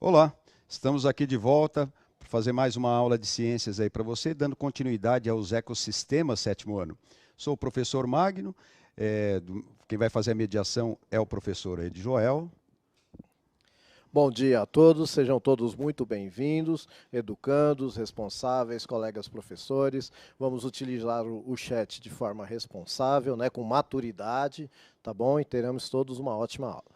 Olá, estamos aqui de volta para fazer mais uma aula de ciências aí para você, dando continuidade aos ecossistemas sétimo ano. Sou o professor Magno, quem vai fazer a mediação é o professor Ed Joel. Bom dia a todos, sejam todos muito bem-vindos, educandos, responsáveis, colegas professores. Vamos utilizar o chat de forma responsável, com maturidade, tá bom? E teremos todos uma ótima aula.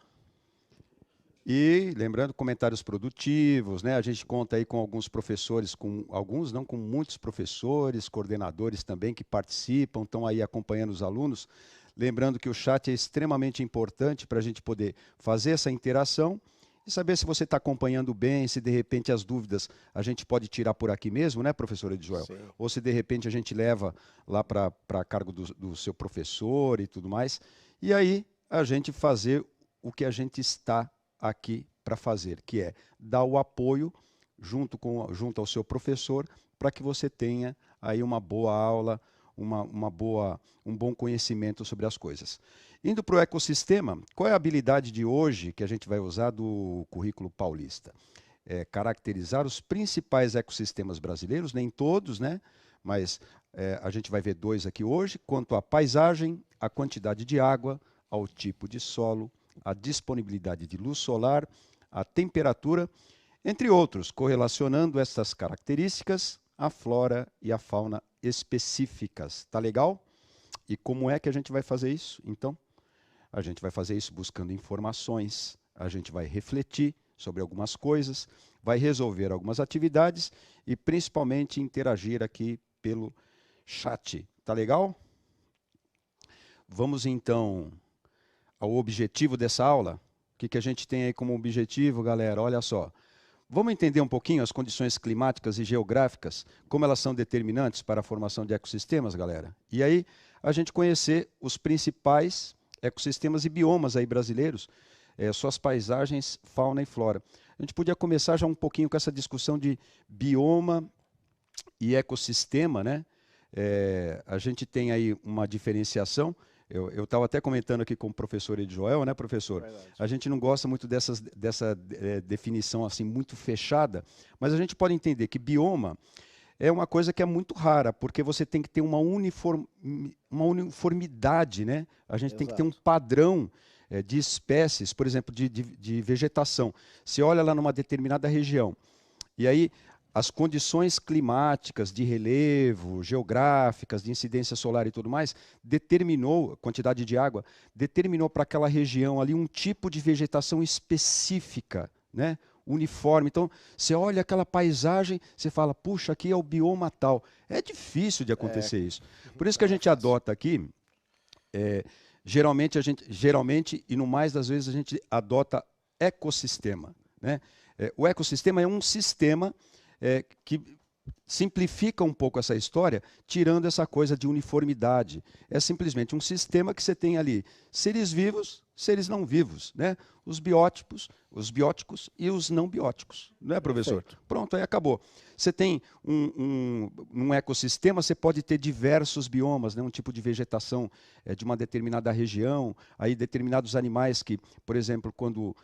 E lembrando, comentários produtivos, né? A gente conta aí com alguns professores, com alguns, não com muitos professores, coordenadores também que participam, estão aí acompanhando os alunos. Lembrando que o chat é extremamente importante para a gente poder fazer essa interação e saber se você está acompanhando bem, se de repente as dúvidas a gente pode tirar por aqui mesmo, né, professora de Joel? Sim. Ou se de repente a gente leva lá para cargo do seu professor e tudo mais. E aí a gente fazer o que a gente está aqui para fazer, que é dar o apoio junto ao seu professor para que você tenha aí uma boa aula, um bom conhecimento sobre as coisas. Indo para o ecossistema, qual é a habilidade de hoje que a gente vai usar do currículo paulista? É caracterizar os principais ecossistemas brasileiros, nem todos, né? Mas a gente vai ver dois aqui hoje, quanto à paisagem, a quantidade de água, ao tipo de solo, a disponibilidade de luz solar, a temperatura, entre outros, correlacionando essas características à flora e à fauna específicas. Tá legal? E como é que a gente vai fazer isso, então? A gente vai fazer isso buscando informações, a gente vai refletir sobre algumas coisas, vai resolver algumas atividades e principalmente interagir aqui pelo chat. Tá legal? Vamos então ao objetivo dessa aula. O que a gente tem aí como objetivo, galera? Olha só. Vamos entender um pouquinho as condições climáticas e geográficas, como elas são determinantes para a formação de ecossistemas, galera? E aí, a gente conhecer os principais ecossistemas e biomas aí brasileiros, suas paisagens, fauna e flora. A gente podia começar já um pouquinho com essa discussão de bioma e ecossistema, né? A gente tem aí uma diferenciação. Eu estava até comentando aqui com o professor Ed Joel, né, professor? Verdade. A gente não gosta muito dessa definição assim muito fechada, mas a gente pode entender que bioma é uma coisa que é muito rara, porque você tem que ter uma uniformidade, né? A gente tem que ter um padrão de espécies, por exemplo, de vegetação. Você olha lá numa determinada região, e aí as condições climáticas, de relevo, geográficas, de incidência solar e tudo mais, determinou, a quantidade de água, determinou para aquela região ali um tipo de vegetação específica, né? Uniforme. Então, você olha aquela paisagem, você fala, puxa, aqui é o bioma tal. É difícil de acontecer isso. Por isso que a gente adota aqui, geralmente, e no mais das vezes, a gente adota ecossistema, né? O ecossistema é um sistema que simplifica um pouco essa história, tirando essa coisa de uniformidade. É simplesmente um sistema que você tem ali seres vivos, seres não vivos, né? Os bióticos e os não bióticos, não é, professor? Perfeito. Pronto, aí acabou. Você tem um ecossistema, você pode ter diversos biomas, né? Um tipo de vegetação de uma determinada região, aí determinados animais que, por exemplo, quando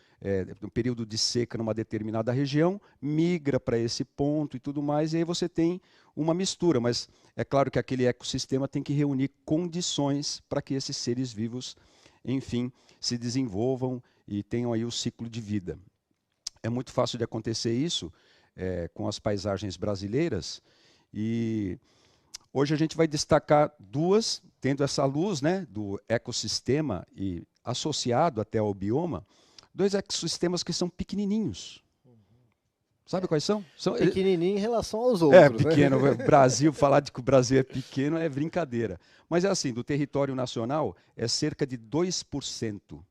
no período de seca numa determinada região, migra para esse ponto e tudo mais, e aí você tem uma mistura, mas é claro que aquele ecossistema tem que reunir condições para que esses seres vivos, enfim, se desenvolvam e tenham aí o ciclo de vida. É muito fácil de acontecer isso com as paisagens brasileiras, e hoje a gente vai destacar duas, tendo essa luz, né, do ecossistema e associado até ao bioma, dois ecossistemas que são pequenininhos. Sabe quais são? Pequenininho em relação aos outros, pequeno. né? Brasil, falar de que o Brasil é pequeno é brincadeira. Mas é assim, do território nacional é cerca de 2%.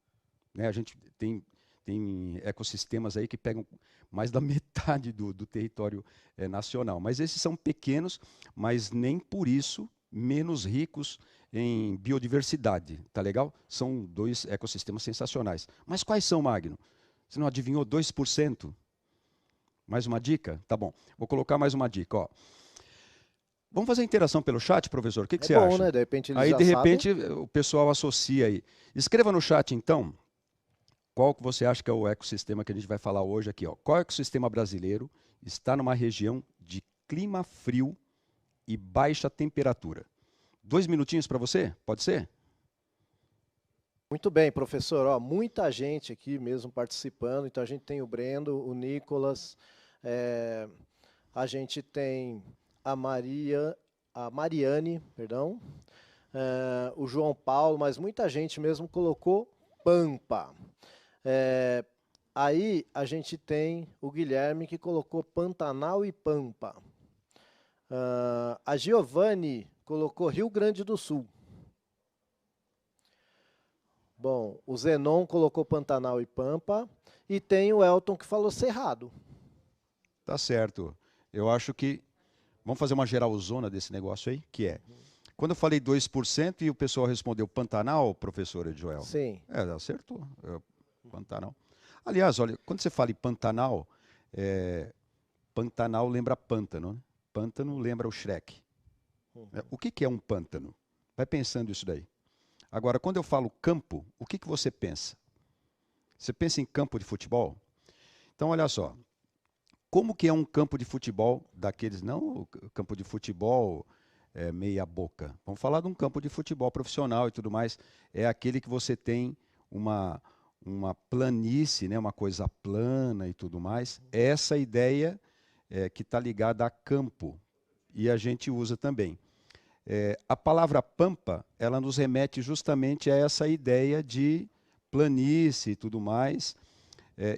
Né? A gente tem ecossistemas aí que pegam mais da metade do território nacional. Mas esses são pequenos, mas nem por isso menos ricos em biodiversidade. Tá legal? São dois ecossistemas sensacionais. Mas quais são, Magno? Você não adivinhou 2%? Mais uma dica? Tá bom. Vou colocar mais uma dica. Ó. Vamos fazer interação pelo chat, professor? O que você acha? É bom, né? De repente eles aí, já de repente, sabem. o pessoal associa aí. Escreva no chat, então, qual que você acha que é o ecossistema que a gente vai falar hoje aqui? Ó? Qual ecossistema brasileiro está numa região de clima frio e baixa temperatura? 2 minutinhos para você? Pode ser? Muito bem, professor. Ó, muita gente aqui mesmo participando. Então a gente tem o Brendo, o Nicolas, a gente tem a Mariane, perdão, o João Paulo, mas muita gente mesmo colocou Pampa. Aí a gente tem o Guilherme que colocou Pantanal e Pampa. A Giovanni colocou Rio Grande do Sul. Bom, o Zenon colocou Pantanal e Pampa. E tem o Elton que falou Cerrado. Tá certo. Eu acho que... Vamos fazer uma geralzona desse negócio aí, que é... Quando eu falei 2% e o pessoal respondeu Pantanal, professora Joel? Sim. Acertou. Pantanal. Aliás, olha, quando você fala em Pantanal, Pantanal lembra pântano, né? Pântano lembra o Shrek. O que é um pântano? Vai pensando isso daí. Agora, quando eu falo campo, o que você pensa? Você pensa em campo de futebol? Então, olha só. Como que é um campo de futebol daqueles... Não o campo de futebol meia boca. Vamos falar de um campo de futebol profissional e tudo mais. É aquele que você tem uma planície, né? Uma coisa plana e tudo mais. Essa ideia que está ligada a campo. E a gente usa também. A palavra pampa, ela nos remete justamente a essa ideia de planície e tudo mais,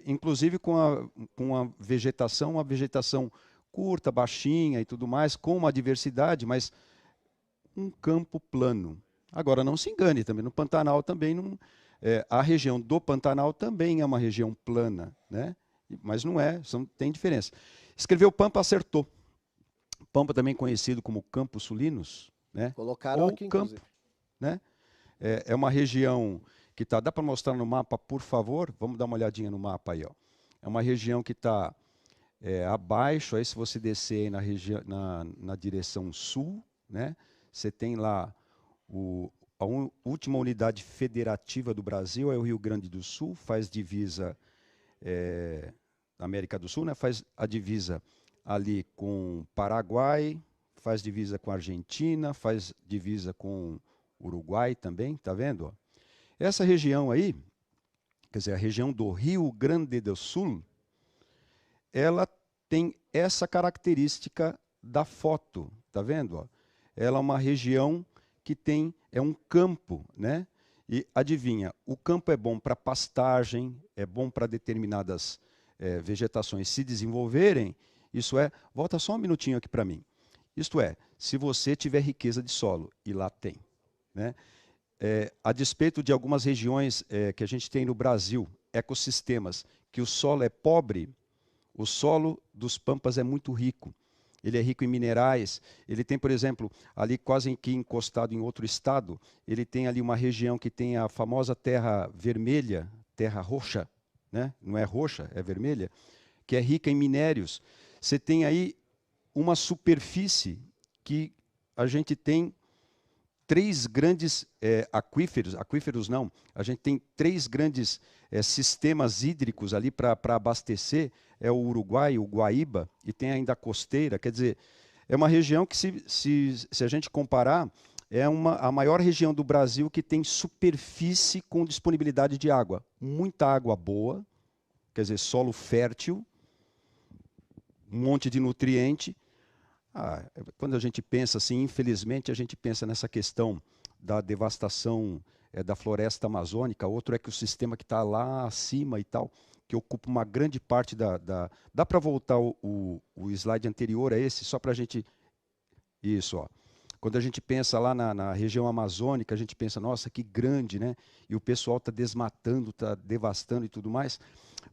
inclusive com a vegetação, uma vegetação curta, baixinha e tudo mais, com uma diversidade, mas um campo plano. Agora, não se engane, também no Pantanal também não, a região do Pantanal também é uma região plana, né? Mas não é, tem diferença. Escreveu Pampa, acertou. Pampa também conhecido como Campos Sulinos, né? Colocaram ou aqui, campo, inclusive. né? É uma região que está... Dá para mostrar no mapa, por favor? Vamos dar uma olhadinha no mapa aí. Ó. É uma região que está abaixo, aí se você descer aí na direção sul, né? Você tem lá a última unidade federativa do Brasil, é o Rio Grande do Sul, faz divisa América do Sul, né? Faz a divisa ali com Paraguai, faz divisa com Argentina, faz divisa com Uruguai também, tá vendo? Essa região aí, quer dizer, a região do Rio Grande do Sul, ela tem essa característica da foto, tá vendo? Ela é uma região que é um campo, né? E adivinha, o campo é bom para pastagem, é bom para determinadas vegetações se desenvolverem. Isso volta só um minutinho aqui para mim. Isto é, se você tiver riqueza de solo, e lá tem, né? A despeito de algumas regiões que a gente tem no Brasil, ecossistemas, que o solo é pobre, o solo dos Pampas é muito rico. Ele é rico em minerais. Ele tem, por exemplo, ali quase que encostado em outro estado, ele tem ali uma região que tem a famosa terra vermelha, terra roxa, né? Não é roxa, é vermelha, que é rica em minérios. Você tem aí uma superfície que a gente tem 3 grandes aquíferos não, a gente tem 3 grandes sistemas hídricos ali para abastecer, é o Uruguai, o Guaíba, e tem ainda a costeira, quer dizer, é uma região que se a gente comparar, a maior região do Brasil que tem superfície com disponibilidade de água, muita água boa, quer dizer, solo fértil, um monte de nutriente. Quando a gente pensa assim, infelizmente, a gente pensa nessa questão da devastação da floresta amazônica, outro ecossistema que está lá acima e tal, que ocupa uma grande parte Dá para voltar o slide anterior a esse, só para a gente... Isso, ó. Quando a gente pensa lá na região amazônica, a gente pensa, nossa, que grande, né? E o pessoal está desmatando, está devastando e tudo mais.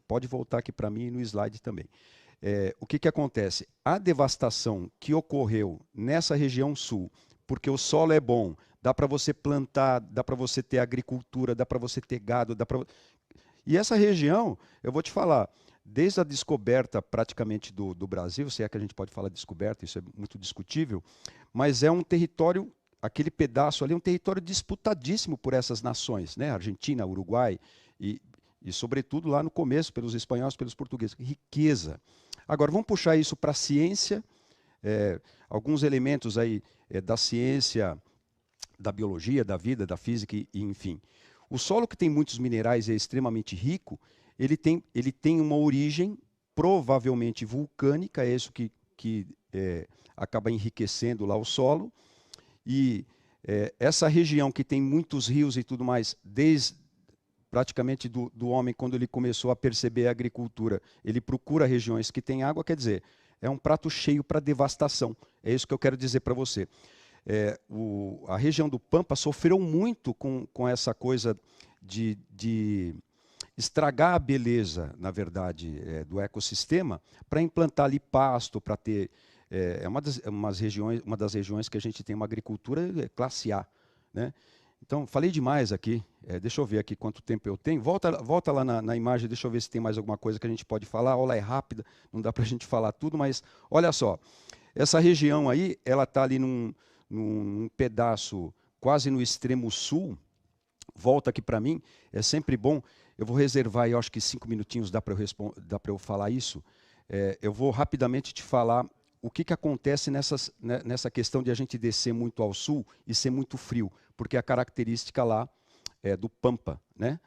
Pode voltar aqui para mim no slide também. O que acontece? A devastação que ocorreu nessa região sul, porque o solo é bom, dá para você plantar, dá para você ter agricultura, dá para você ter gado, E essa região, eu vou te falar, desde a descoberta praticamente do Brasil, se é que a gente pode falar descoberta, isso é muito discutível, mas é um território, aquele pedaço ali, é um território disputadíssimo por essas nações, né? Argentina, Uruguai, e E, sobretudo, lá no começo, pelos espanhóis, pelos portugueses. Riqueza. Agora, vamos puxar isso para a ciência. Alguns elementos aí da ciência, da biologia, da vida, da física, e enfim. O solo que tem muitos minerais e é extremamente rico, ele tem uma origem provavelmente vulcânica, é isso que acaba enriquecendo lá o solo. E essa região que tem muitos rios e tudo mais, desde praticamente do homem, quando ele começou a perceber a agricultura, ele procura regiões que têm água, quer dizer, é um prato cheio para devastação. É isso que eu quero dizer para você. A região do Pampa sofreu muito com essa coisa de estragar a beleza, na verdade, do ecossistema, para implantar ali pasto, para ter... uma das regiões que a gente tem uma agricultura classe A, né? Então, falei demais aqui. Deixa eu ver aqui quanto tempo eu tenho. Volta lá na imagem, deixa eu ver se tem mais alguma coisa que a gente pode falar. A aula é rápida, não dá para a gente falar tudo, mas olha só. Essa região aí, ela está ali num pedaço quase no extremo sul. Volta aqui para mim, é sempre bom. Eu vou reservar, eu acho que 5 minutinhos dá para eu falar isso. Eu vou rapidamente te falar o que acontece nessa questão de a gente descer muito ao sul e ser muito frio, porque a característica lá é do Pampa, né?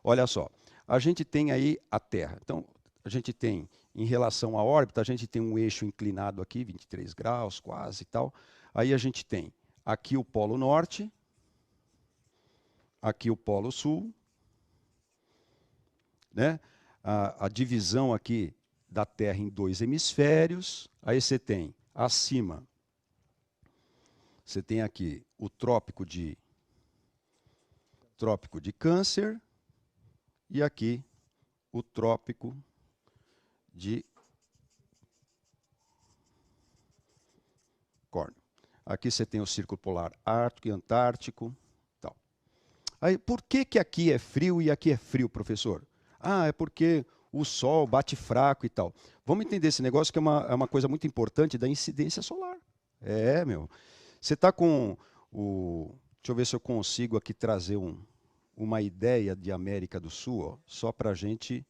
Olha só, a gente tem aí a Terra. Então, a gente tem, em relação à órbita, a gente tem um eixo inclinado aqui, 23 graus quase e tal. Aí a gente tem aqui o Polo Norte, aqui o Polo Sul, né? A divisão aqui da Terra em 2 hemisférios. Aí você tem acima, você tem aqui o trópico de Câncer e aqui o trópico de Córneo. Aqui você tem o Círculo Polar Ártico e Antártico. Tal. Aí, por que aqui é frio e aqui é frio, professor? É porque o Sol bate fraco e tal. Vamos entender esse negócio que é uma coisa muito importante da incidência solar. Você está com o... Deixa eu ver se eu consigo aqui trazer uma ideia de América do Sul, ó, só para a gente...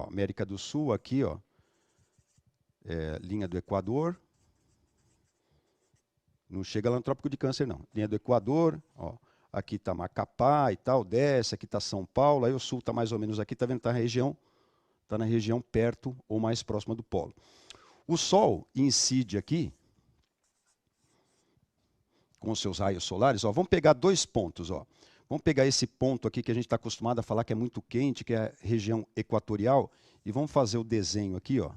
América do Sul aqui, ó, linha do Equador. Não chega lá no Trópico de Câncer, não. Linha do Equador, ó. Aqui está Macapá e tal, desce, aqui está São Paulo, aí o sul está mais ou menos aqui, está vendo? Está na região perto ou mais próxima do polo. O Sol incide aqui, com os seus raios solares, ó, vamos pegar 2 pontos. Ó. Vamos pegar esse ponto aqui que a gente está acostumado a falar que é muito quente, que é a região equatorial, e vamos fazer o desenho aqui, ó,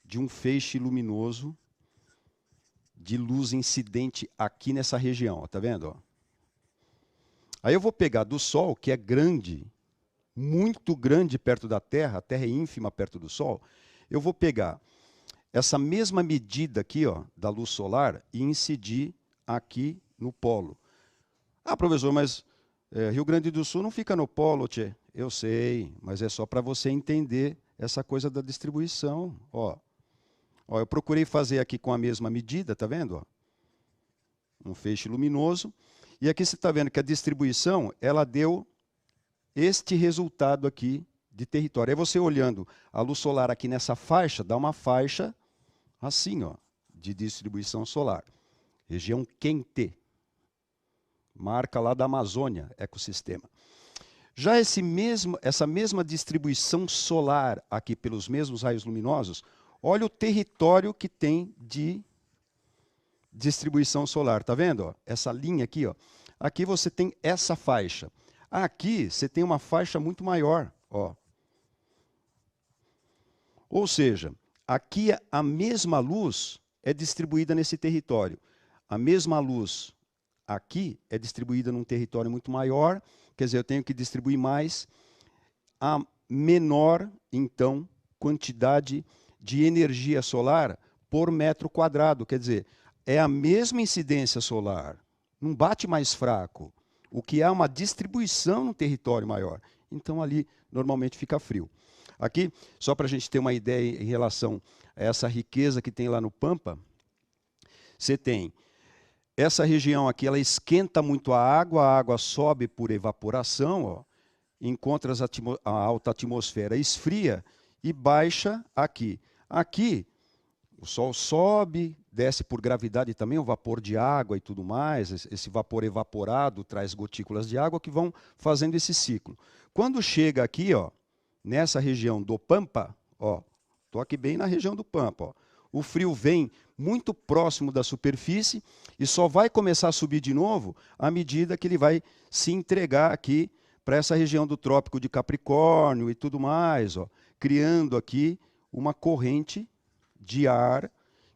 de um feixe luminoso de luz incidente aqui nessa região, ó, tá vendo? Ó? Aí eu vou pegar do Sol, que é grande, muito grande perto da Terra, a Terra é ínfima perto do Sol, eu vou pegar essa mesma medida aqui, ó, da luz solar e incidir aqui no polo. Professor, mas Rio Grande do Sul não fica no polo, tchê. Eu sei, mas é só para você entender essa coisa da distribuição. Ó, eu procurei fazer aqui com a mesma medida, tá vendo? Ó? Um feixe luminoso. E aqui você está vendo que a distribuição, ela deu este resultado aqui de território. Aí você olhando a luz solar aqui nessa faixa, dá uma faixa assim, ó, de distribuição solar. Região quente. Marca lá da Amazônia, ecossistema. Já essa mesma distribuição solar aqui pelos mesmos raios luminosos, olha o território que tem de distribuição solar, tá vendo? Ó? Essa linha aqui, ó. Aqui você tem essa faixa. Aqui você tem uma faixa muito maior, ó. Ou seja, aqui a mesma luz é distribuída nesse território. A mesma luz aqui é distribuída num território muito maior, quer dizer, eu tenho que distribuir mais a menor, então, quantidade de energia solar por metro quadrado, quer dizer, é a mesma incidência solar, não bate mais fraco, o que é uma distribuição no território maior. Então, ali, normalmente, fica frio. Aqui, só para a gente ter uma ideia em relação a essa riqueza que tem lá no Pampa, você tem essa região aqui, ela esquenta muito a água sobe por evaporação, ó, encontra a alta atmosfera, esfria e baixa aqui. Aqui, o Sol sobe, desce por gravidade também, o vapor de água e tudo mais, esse vapor evaporado traz gotículas de água que vão fazendo esse ciclo. Quando chega aqui, ó, nessa região do Pampa, ó, estou aqui bem na região do Pampa, ó, o frio vem muito próximo da superfície e só vai começar a subir de novo à medida que ele vai se entregar aqui para essa região do Trópico de Capricórnio e tudo mais, ó, criando aqui uma corrente de ar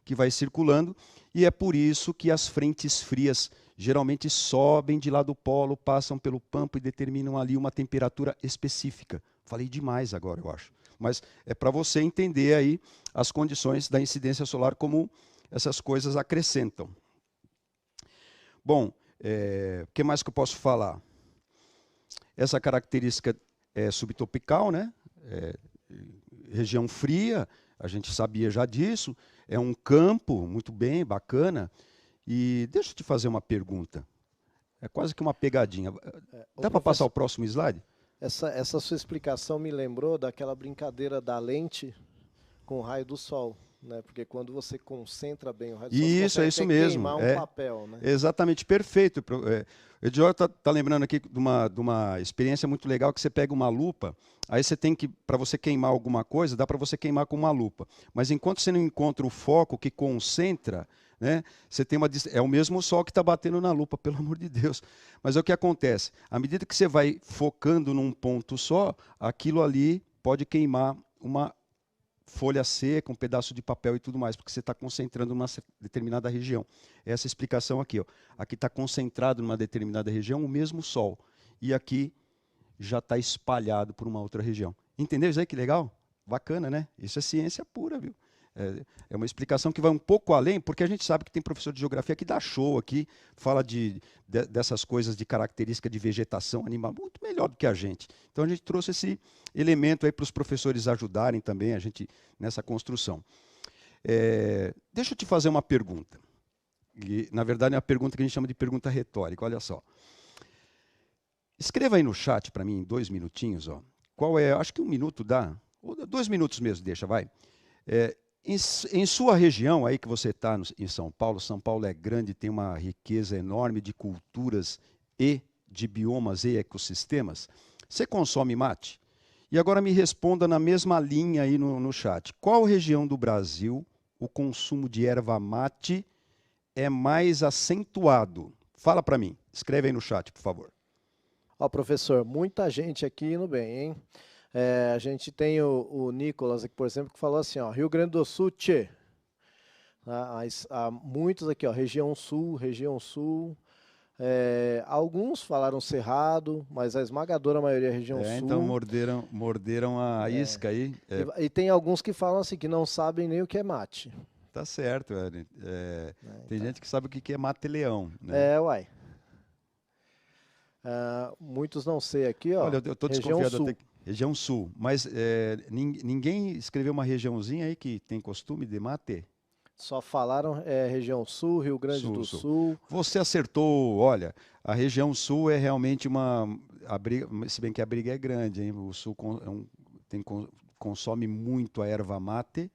que vai circulando, e é por isso que as frentes frias geralmente sobem de lá do polo, passam pelo Pampa e determinam ali uma temperatura específica. Falei demais agora, eu acho. Mas é para você entender aí as condições da incidência solar, como essas coisas acrescentam. Bom, o que mais que eu posso falar? Essa característica é subtropical, né? Região fria, a gente sabia já disso. É um campo muito bem, bacana. E deixa eu te fazer uma pergunta. É quase que uma pegadinha. Dá para passar o próximo slide? Essa sua explicação me lembrou daquela brincadeira da lente com o raio do sol, né? Porque quando você concentra bem o raio do sol, isso, você é isso mesmo. queimar um papel, né? Exatamente, perfeito. O Edior está lembrando aqui de uma experiência muito legal, que você pega uma lupa, aí você tem que, para você queimar alguma coisa, dá para você queimar com uma lupa. Mas enquanto você não encontra o foco que concentra, né, você tem é o mesmo sol que está batendo na lupa, pelo amor de Deus. Mas é o que acontece. À medida que você vai focando num ponto só, aquilo ali pode queimar uma folha seca, um pedaço de papel e tudo mais, porque você está concentrando numa determinada região. Essa explicação aqui, ó. Aqui está concentrado numa determinada região o mesmo sol, e aqui já está espalhado por uma outra região. Entendeu isso aí? Que legal? Bacana, né? Isso é ciência pura, viu? É uma explicação que vai um pouco além, porque a gente sabe que tem professor de geografia que dá show aqui, fala dessas coisas de característica de vegetação animal, muito melhor do que a gente. Então a gente trouxe esse elemento aí para os professores ajudarem também a gente nessa construção. Deixa eu te fazer uma pergunta. E, na verdade, é uma pergunta que a gente chama de pergunta retórica. Olha só. Escreva aí no chat para mim, em 2 minutinhos, ó, qual é, acho que 1 minuto dá, ou 2 minutos mesmo, deixa, vai. Em sua região, aí que você está em São Paulo é grande, tem uma riqueza enorme de culturas e de biomas e ecossistemas. Você consome mate? E agora me responda na mesma linha aí no chat. Qual região do Brasil o consumo de erva mate é mais acentuado? Fala para mim. Escreve aí no chat, por favor. Ó, professor, muita gente aqui indo bem, hein? A gente tem o Nicolas aqui, por exemplo, que falou assim, ó, Rio Grande do Sul, tchê. Há muitos aqui, ó, região sul. Alguns falaram Cerrado, mas a esmagadora maioria é região sul. Então morderam a isca aí. E tem alguns que falam assim, que não sabem nem o que é mate. Tá certo, tem gente que sabe o que é mate-leão, né? Uai. Muitos não sei aqui, ó. Olha, eu estou desconfiado até região sul, mas ninguém escreveu uma regiãozinha aí que tem costume de mate? Só falaram região sul, Rio Grande do Sul. Você acertou, olha, a região sul é realmente se bem que a briga é grande, hein? O sul consome muito a erva mate,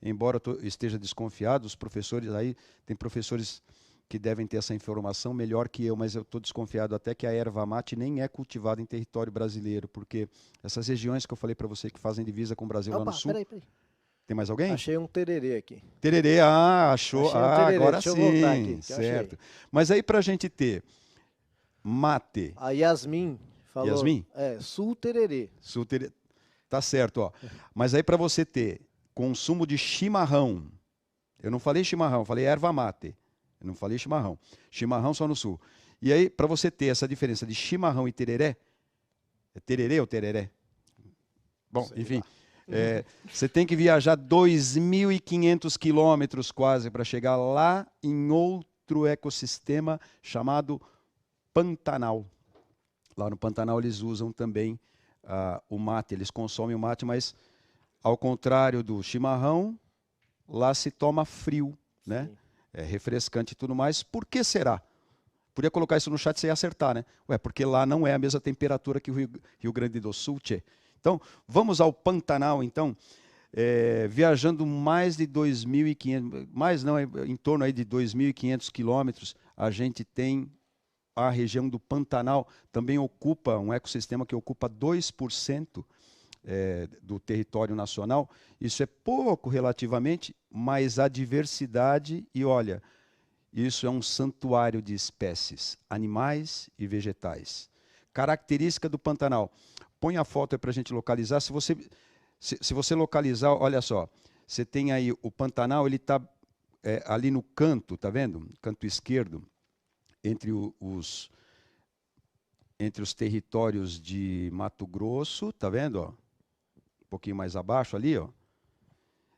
embora eu esteja desconfiado, os professores aí, tem professores que devem ter essa informação melhor que eu, mas eu estou desconfiado até que a erva mate nem é cultivada em território brasileiro, porque essas regiões que eu falei para você que fazem divisa com o Brasil lá no sul... Peraí. Tem mais alguém? Achei um tererê aqui. Tererê, achou. Achei um tererê. Agora Deixa eu sim, voltar aqui, certo. Mas aí para a gente ter mate... A Yasmin falou... Yasmin? Sul tererê. Sul tererê. Tá certo, ó. Mas aí para você ter consumo de chimarrão, eu não falei chimarrão, eu falei erva mate. Eu não falei chimarrão. Chimarrão só no sul. E aí, para você ter essa diferença de chimarrão e tereré, é tererê ou tereré? Bom, enfim, você tem que viajar 2.500 quilômetros quase para chegar lá em outro ecossistema chamado Pantanal. Lá no Pantanal eles usam também o mate, eles consomem o mate, mas ao contrário do chimarrão, lá se toma frio, né? refrescante e tudo mais. Por que será? Podia colocar isso no chat e você ia acertar, né? Ué, porque lá não é a mesma temperatura que o Rio Grande do Sul, tchê. Então, vamos ao Pantanal, então. Viajando mais de 2.500, mais não, em torno aí de 2.500 quilômetros, a gente tem a região do Pantanal, também ocupa um ecossistema que ocupa 2% do território nacional. Isso é pouco relativamente, mas a diversidade, e olha, isso é um santuário de espécies, animais e vegetais. Característica do Pantanal. Põe a foto aí para a gente localizar. Se você localizar, olha só, você tem aí o Pantanal, ele está ali no canto, tá vendo? Canto esquerdo, entre os territórios de Mato Grosso, tá vendo? Ó? Um pouquinho mais abaixo ali, ó.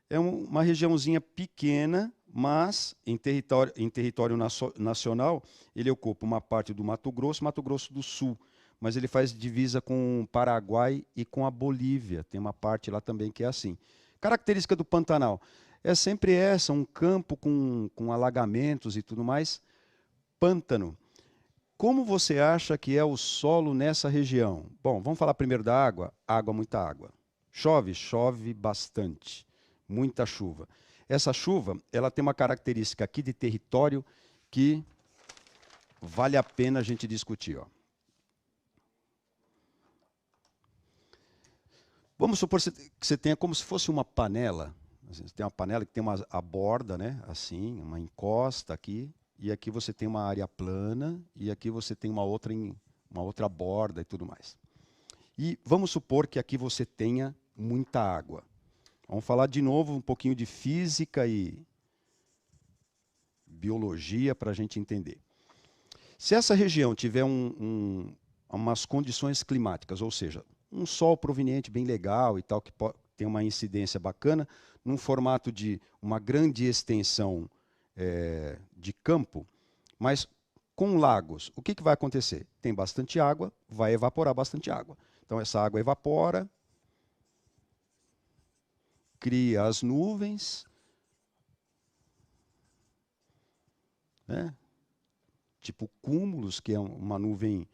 É uma regiãozinha pequena, mas em território nacional, ele ocupa uma parte do Mato Grosso do Sul, mas ele faz divisa com o Paraguai e com a Bolívia. Tem uma parte lá também que é assim. Característica do Pantanal é sempre essa, um campo com alagamentos e tudo mais. Pântano. Como você acha que é o solo nessa região? Bom, vamos falar primeiro da água. Água, muita água. Chove? Chove bastante. Muita chuva. Essa chuva, ela tem uma característica aqui de território que vale a pena a gente discutir. Ó. Vamos supor que você tenha como se fosse uma panela. Você tem uma panela que tem a borda, né? Assim, uma encosta aqui. E aqui você tem uma área plana. E aqui você tem uma outra borda e tudo mais. E vamos supor que aqui você tenha muita água. Vamos falar de novo um pouquinho de física e biologia para a gente entender. Se essa região tiver umas condições climáticas, ou seja, um sol proveniente bem legal e tal, que tem uma incidência bacana, num formato de uma grande extensão de campo, mas com lagos, o que vai acontecer? Tem bastante água, vai evaporar bastante água. Então essa água evapora, cria as nuvens, né? Tipo cúmulos, que é uma nuvem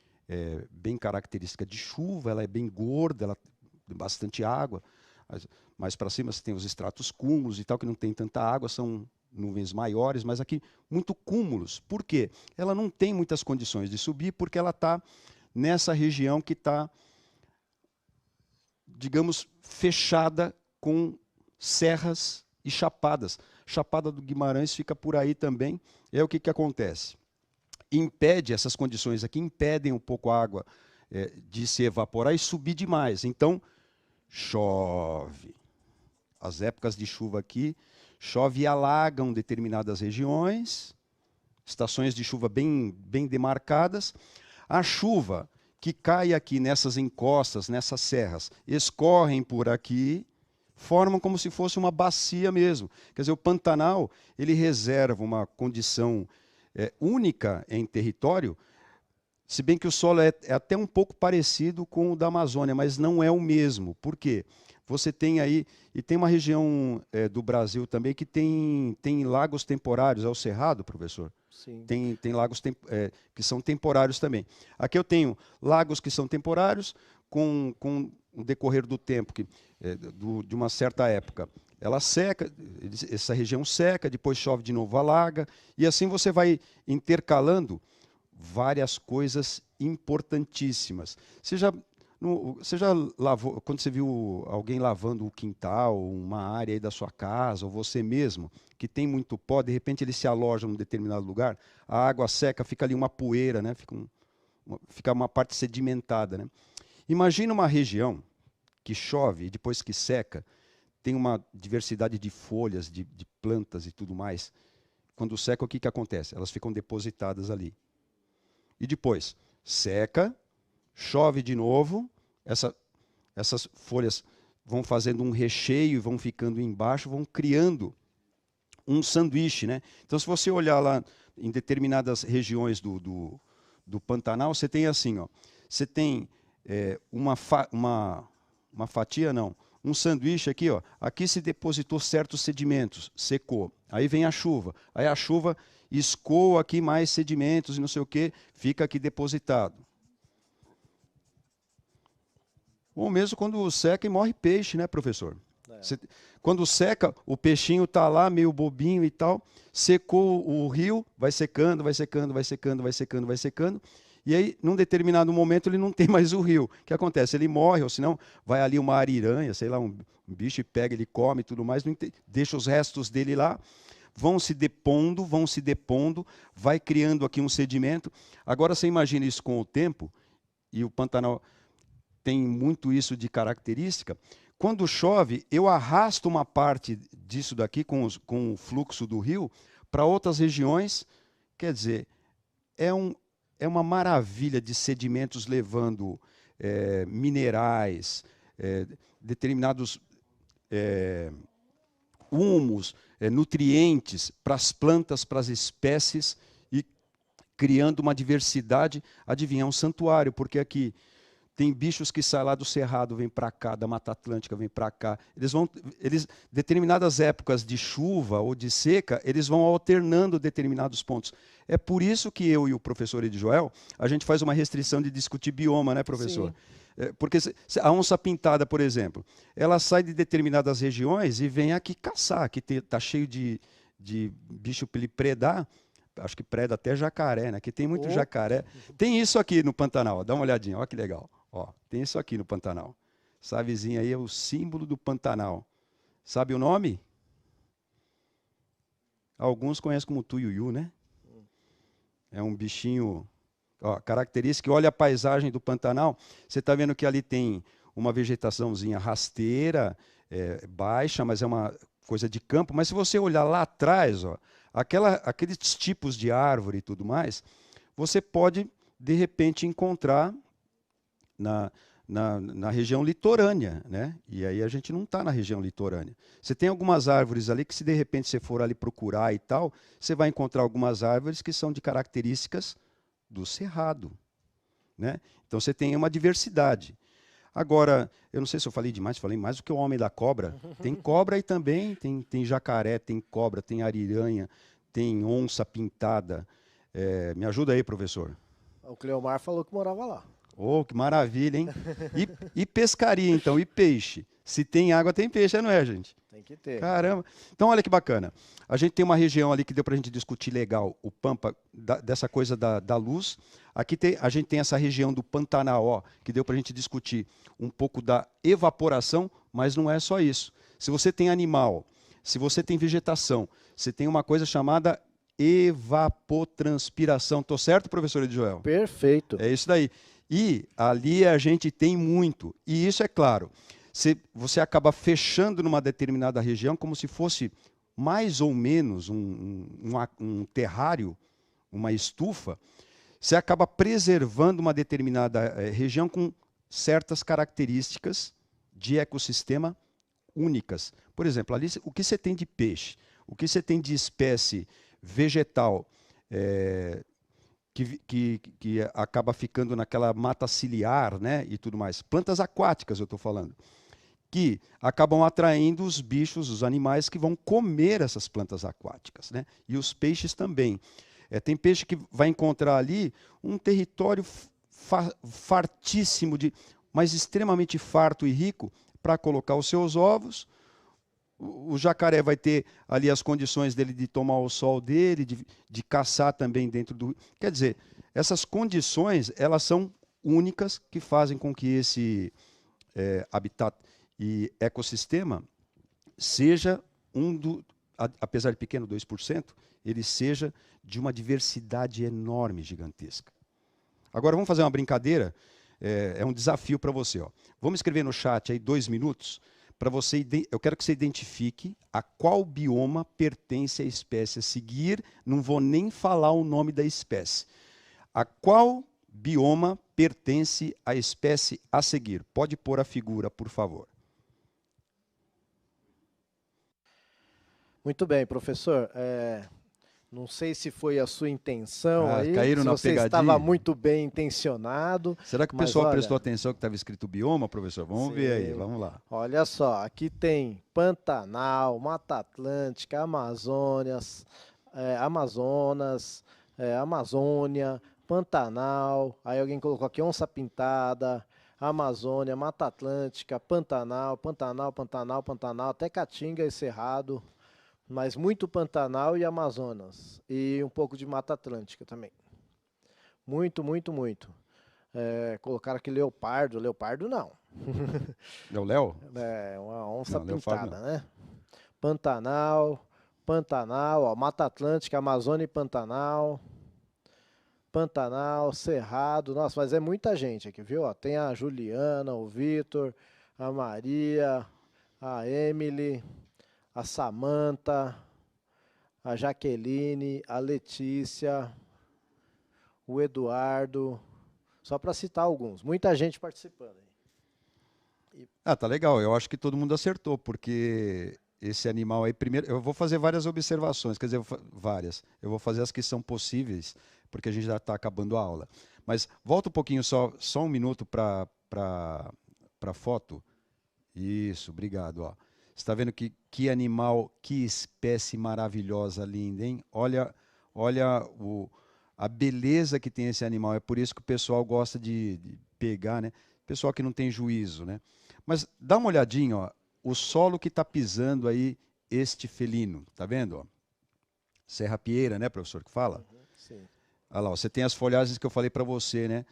bem característica de chuva, ela é bem gorda, ela tem bastante água. Mais para cima você tem os estratos cúmulos e tal, que não tem tanta água, são nuvens maiores, mas aqui muito cúmulos. Por quê? Ela não tem muitas condições de subir, porque ela está nessa região que está, digamos, fechada com serras e chapadas. Chapada do Guimarães fica por aí também. O que acontece? Essas condições aqui impedem um pouco a água de se evaporar e subir demais. Então, chove. As épocas de chuva aqui, chove e alagam determinadas regiões, estações de chuva bem demarcadas. A chuva que cai aqui nessas encostas, nessas serras, escorrem por aqui, formam como se fosse uma bacia mesmo. Quer dizer, o Pantanal, ele reserva uma condição única em território, se bem que o solo é até um pouco parecido com o da Amazônia, mas não é o mesmo. Por quê? Você tem aí, e tem uma região do Brasil também que tem lagos temporários, é o Cerrado, professor? Sim. Tem lagos que são temporários também. Aqui eu tenho lagos que são temporários, com o decorrer do tempo, de uma certa época. Ela seca, essa região seca, depois chove de novo, alaga, e assim você vai intercalando várias coisas importantíssimas. Você já lavou, quando você viu alguém lavando o quintal, uma área aí da sua casa, ou você mesmo, que tem muito pó, de repente ele se aloja num determinado lugar, a água seca, fica ali uma poeira, né? Fica uma parte sedimentada, né? Imagina uma região que chove e depois que seca, tem uma diversidade de folhas, de plantas e tudo mais. Quando seca, o que acontece? Elas ficam depositadas ali. E depois, seca, chove de novo, essas folhas vão fazendo um recheio, vão ficando embaixo, vão criando um sanduíche, né? Então, se você olhar lá em determinadas regiões do Pantanal, você tem assim, ó, você tem uma fatia, não, um sanduíche aqui, ó, aqui se depositou certos sedimentos, secou. Aí vem a chuva. Aí a chuva escoa aqui mais sedimentos e não sei o quê, fica aqui depositado. Ou mesmo quando seca e morre peixe, né, professor? Quando seca, o peixinho está lá meio bobinho e tal, secou o rio, vai secando, vai secando, vai secando, vai secando, vai secando, e aí, num determinado momento, ele não tem mais o rio. O que acontece? Ele morre, ou senão vai ali uma ariranha, sei lá, um bicho e pega, ele come e tudo mais, deixa os restos dele lá, vão se depondo, vai criando aqui um sedimento. Agora você imagina isso com o tempo, e o Pantanal tem muito isso de característica. Quando chove, eu arrasto uma parte disso daqui com o fluxo do rio para outras regiões. Quer dizer, é uma maravilha de sedimentos levando minerais, determinados humus, nutrientes para as plantas, para as espécies e criando uma diversidade. Adivinha, é um santuário, porque aqui tem bichos que saem lá do Cerrado, vêm para cá, da Mata Atlântica, vêm para cá. Determinadas épocas de chuva ou de seca, eles vão alternando determinados pontos. É por isso que eu e o professor Edjoel, a gente faz uma restrição de discutir bioma, né, professor? Porque a onça-pintada, por exemplo, ela sai de determinadas regiões e vem aqui caçar. Aqui está cheio de bicho para ele predar. Acho que preda até jacaré, né? Aqui tem muito jacaré. Tem isso aqui no Pantanal, dá uma olhadinha, olha que legal. Ó, tem isso aqui no Pantanal. Essa avezinha aí é o símbolo do Pantanal. Sabe o nome? Alguns conhecem como tuiuiu, né? É um bichinho, ó, característica. Olha a paisagem do Pantanal. Você está vendo que ali tem uma vegetaçãozinha rasteira, baixa, mas é uma coisa de campo. Mas se você olhar lá atrás, ó, aqueles tipos de árvore e tudo mais, você pode, de repente, encontrar na região litorânea, né? E aí a gente não está na região litorânea. Você tem algumas árvores ali que, se de repente você for ali procurar e tal, você vai encontrar algumas árvores que são de características do cerrado, né? Então você tem uma diversidade. Agora, eu não sei se eu falei demais, falei mais do que o homem da cobra. Tem cobra aí também, tem jacaré, tem cobra, tem ariranha, tem onça pintada. Me ajuda aí, professor. O Cleomar falou que morava lá. Oh, que maravilha, hein? E pescaria, então, e peixe. Se tem água, tem peixe, não é, gente? Tem que ter. Caramba. Então, olha que bacana. A gente tem uma região ali que deu para a gente discutir legal, o Pampa, dessa coisa da luz. Aqui a gente tem essa região do Pantanal, que deu para a gente discutir um pouco da evaporação, mas não é só isso. Se você tem animal, se você tem vegetação, você tem uma coisa chamada evapotranspiração. Estou certo, professor Edjoel? Perfeito. É isso daí. E ali a gente tem muito. E isso é claro. Você acaba fechando numa determinada região como se fosse mais ou menos um terrário, uma estufa. Você acaba preservando uma determinada região com certas características de ecossistema únicas. Por exemplo, ali o que você tem de peixe, o que você tem de espécie vegetal, que acaba ficando naquela mata ciliar, né, e tudo mais. Plantas aquáticas, eu estou falando, que acabam atraindo os bichos, os animais que vão comer essas plantas aquáticas, né? E os peixes também. Tem peixe que vai encontrar ali um território fartíssimo, mas extremamente farto e rico para colocar os seus ovos. O jacaré vai ter ali as condições dele de tomar o sol dele, de caçar também dentro do... Quer dizer, essas condições, elas são únicas, que fazem com que esse habitat e ecossistema seja apesar de pequeno, 2%, ele seja de uma diversidade enorme, gigantesca. Agora vamos fazer uma brincadeira, é um desafio para você. Ó. Vamos escrever no chat aí 2 minutos, para você, eu quero que você identifique a qual bioma pertence a espécie a seguir, não vou nem falar o nome da espécie. A qual bioma pertence a espécie a seguir? Pode pôr a figura, por favor. Muito bem, professor. Não sei se foi a sua intenção aí, caíram se na você pegadinha. estava muito bem intencionado. Será que o pessoal prestou atenção que estava escrito bioma, professor? Vamos ver aí, vamos lá. Olha só, aqui tem Pantanal, Mata Atlântica, Amazonas, Amazônia, Pantanal, aí alguém colocou aqui Onça Pintada, Amazônia, Mata Atlântica, Pantanal, até Caatinga e Cerrado, mas muito Pantanal e Amazonas, e um pouco de Mata Atlântica também. Muito, muito, muito. Colocaram aqui leopardo não. É o Léo? É, uma onça pintada, né? Pantanal, ó, Mata Atlântica, Amazônia e Pantanal, Cerrado, nossa, mas é muita gente aqui, viu? Ó, tem a Juliana, o Vitor, a Maria, a Emily, a Samanta, a Jaqueline, a Letícia, o Eduardo, só para citar alguns, muita gente participando aí. Tá legal, eu acho que todo mundo acertou, porque esse animal aí, primeiro, eu vou fazer várias observações, quer dizer, várias, eu vou fazer as que são possíveis, porque a gente já está acabando a aula. Mas volta um pouquinho, só um minuto para a foto. Isso, obrigado. Ó. Você está vendo que animal, que espécie maravilhosa, linda, hein? Olha a beleza que tem esse animal. É por isso que o pessoal gosta de pegar, né? Pessoal que não tem juízo, né? Mas dá uma olhadinha, ó, o solo que está pisando aí este felino, tá vendo? Ó? Serrapieira, né, professor, que fala? Sim. Olha lá, você tem as folhagens que eu falei para você, né?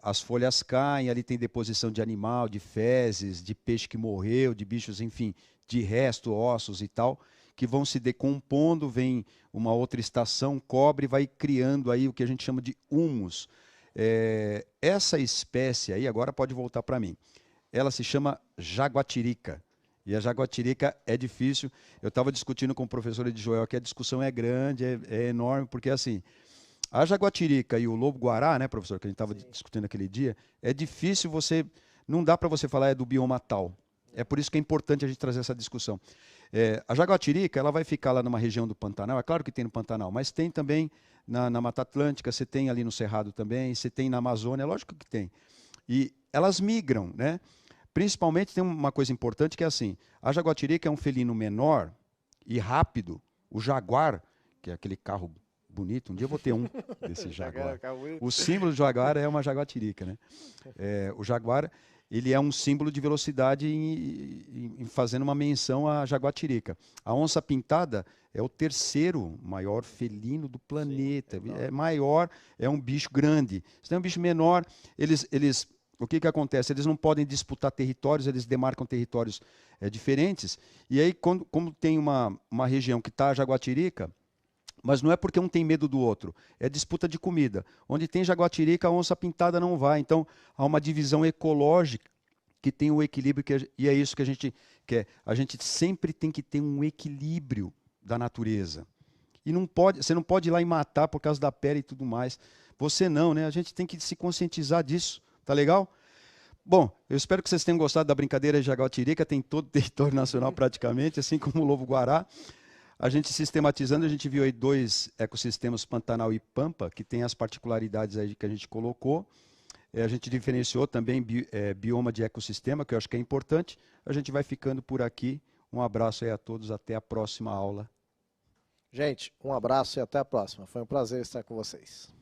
As folhas caem, ali tem deposição de animal, de fezes, de peixe que morreu, de bichos, enfim, de resto, ossos e tal, que vão se decompondo, vem uma outra estação, cobre e vai criando aí o que a gente chama de humus. Essa espécie aí, agora pode voltar para mim, ela se chama jaguatirica. E a jaguatirica é difícil. Eu estava discutindo com o professor Edjoel que a discussão é grande, é enorme, porque assim, a jaguatirica e o lobo-guará, né, professor, que a gente estava discutindo aquele dia, é difícil não dá para você falar do bioma tal. É por isso que é importante a gente trazer essa discussão. A jaguatirica, ela vai ficar lá numa região do Pantanal, é claro que tem no Pantanal, mas tem também na Mata Atlântica, você tem ali no Cerrado também, você tem na Amazônia, lógico que tem. E elas migram, né? Principalmente tem uma coisa importante que é assim, a jaguatirica é um felino menor e rápido, o jaguar, que é aquele carro bonito, um dia eu vou ter um desse jaguar. O símbolo do jaguar é uma jaguatirica, né? O jaguar, ele é um símbolo de velocidade em fazendo uma menção à jaguatirica. A onça pintada é o terceiro maior felino do planeta. Sim, é maior, é um bicho grande. Se tem um bicho menor, o que acontece? Eles não podem disputar territórios, eles demarcam territórios diferentes. E aí, como tem uma região que está a jaguatirica, mas não é porque um tem medo do outro, é disputa de comida. Onde tem jaguatirica, a onça pintada não vai. Então, há uma divisão ecológica que tem o equilíbrio, e é isso que a gente quer. A gente sempre tem que ter um equilíbrio da natureza. E você não pode ir lá e matar por causa da pele e tudo mais. Você não, né? A gente tem que se conscientizar disso. Tá legal? Bom, eu espero que vocês tenham gostado da brincadeira de jaguatirica. Tem todo o território nacional praticamente, assim como o lobo-guará. A gente sistematizando, a gente viu aí 2 ecossistemas, Pantanal e Pampa, que tem as particularidades aí que a gente colocou. A gente diferenciou também bioma de ecossistema, que eu acho que é importante. A gente vai ficando por aqui. Um abraço aí a todos, até a próxima aula. Gente, um abraço e até a próxima. Foi um prazer estar com vocês.